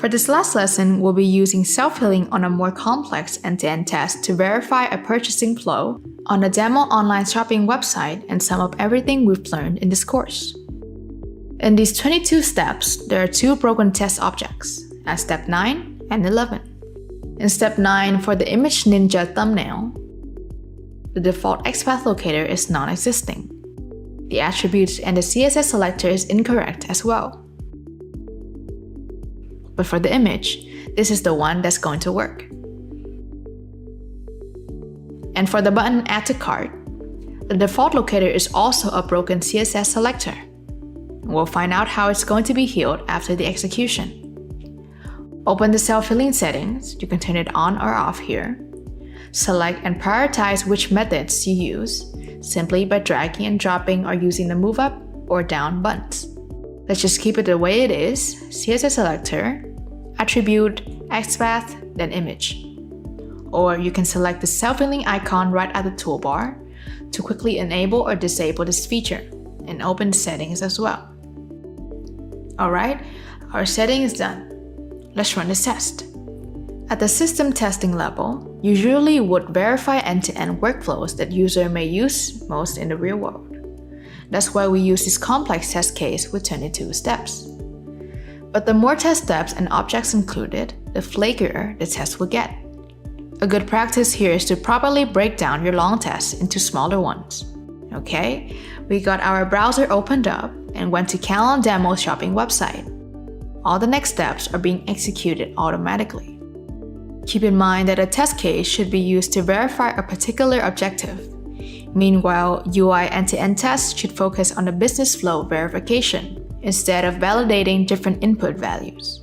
For this last lesson, we'll be using self-healing on a more complex end-to-end test to verify a purchasing flow on a demo online shopping website and sum up everything we've learned in this course. In these 22 steps, there are two broken test objects at step 9 and 11. In step 9, for the image ninja thumbnail, the default Xpath locator is non-existing. The attributes and the CSS selector is incorrect as well. But for the image, this is the one that's going to work. And for the button Add to Cart, the default locator is also a broken CSS selector. We'll find out how it's going to be healed after the execution. Open the self-healing settings. You can turn it on or off here. Select and prioritize which methods you use simply by dragging and dropping or using the move up or down buttons. Let's just keep it the way it is: CSS Selector, Attribute, Xpath, then Image. Or you can select the self-healing icon right at the toolbar to quickly enable or disable this feature, and open the settings as well. Alright, our setting is done. Let's run this test. At the system testing level, you usually would verify end-to-end workflows that user may use most in the real world. That's why we use this complex test case with 22 steps. But the more test steps and objects included, the flakier the test will get. A good practice here is to properly break down your long tests into smaller ones. Okay, we got our browser opened up and went to Katalon Demo shopping website. All the next steps are being executed automatically. Keep in mind that a test case should be used to verify a particular objective. Meanwhile, UI end-to-end tests should focus on the business flow verification instead of validating different input values.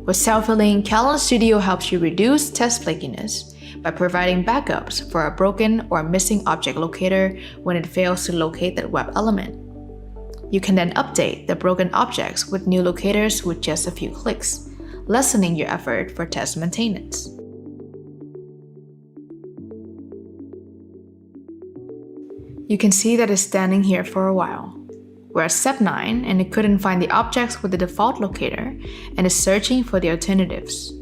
With self-healing, Katalon Studio helps you reduce test flakiness by providing backups for a broken or missing object locator when it fails to locate that web element. You can then update the broken objects with new locators with just a few clicks, lessening your effort for test maintenance. You can see that it's standing here for a while. We're at step 9 and it couldn't find the objects with the default locator and is searching for the alternatives.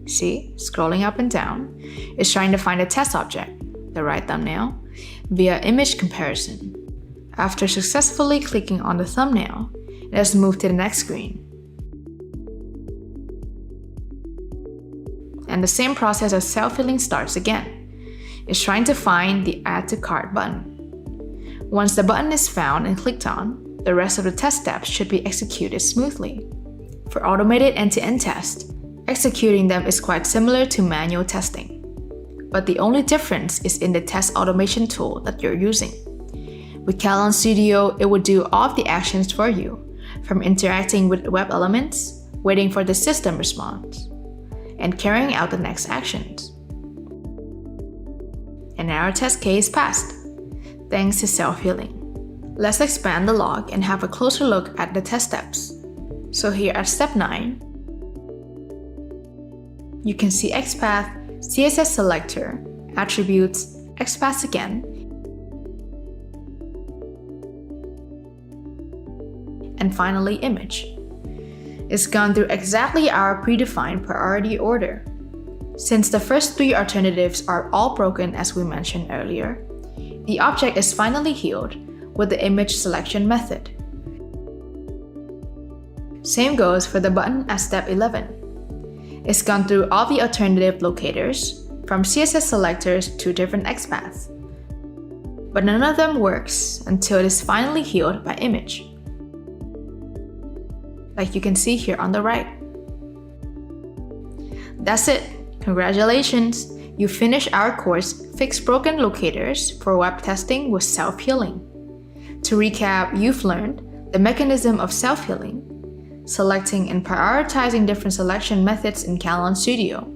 See, scrolling up and down, it's trying to find a test object, the right thumbnail, via image comparison. After successfully clicking on the thumbnail, it has moved to the next screen. And the same process as self-healing starts again. It's trying to find the Add to Cart button. Once the button is found and clicked on, the rest of the test steps should be executed smoothly. For automated end-to-end tests, executing them is quite similar to manual testing. But the only difference is in the test automation tool that you're using. With Katalon Studio, it will do all of the actions for you, from interacting with web elements, waiting for the system response, and carrying out the next actions. And our test case passed, thanks to self-healing. Let's expand the log and have a closer look at the test steps. So here at step 9, you can see Xpath, CSS Selector, Attributes, Xpath again, and finally Image. It's gone through exactly our predefined priority order. Since the first 3 alternatives are all broken as we mentioned earlier, the object is finally healed with the image selection method. Same goes for the button at step 11. It's gone through all the alternative locators, from CSS selectors to different Xpaths. But none of them works until it is finally healed by image, like you can see here on the right. That's it. Congratulations! You finished our course, Fix Broken Locators for Web Testing with Self-Healing. To recap, you've learned the mechanism of self-healing, selecting and prioritizing different selection methods in Katalon Studio,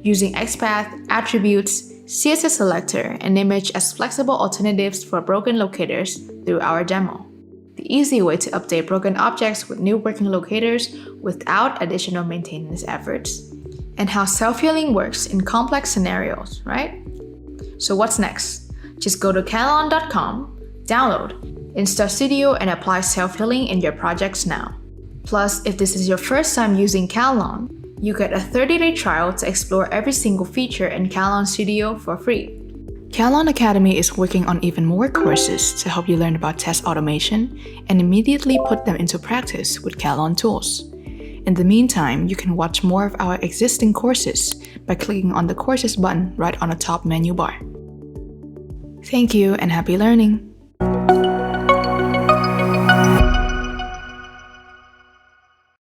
using Xpath, Attributes, CSS Selector, and Image as flexible alternatives for broken locators through our demo. The easy way to update broken objects with new working locators without additional maintenance efforts, and how self-healing works in complex scenarios, right? So what's next? Just go to katalon.com, download, install Studio, and apply self-healing in your projects now. Plus, if this is your first time using Katalon, you get a 30-day trial to explore every single feature in Katalon Studio for free. Katalon Academy is working on even more courses to help you learn about test automation and immediately put them into practice with Katalon tools. In the meantime, you can watch more of our existing courses by clicking on the Courses button right on the top menu bar. Thank you and happy learning!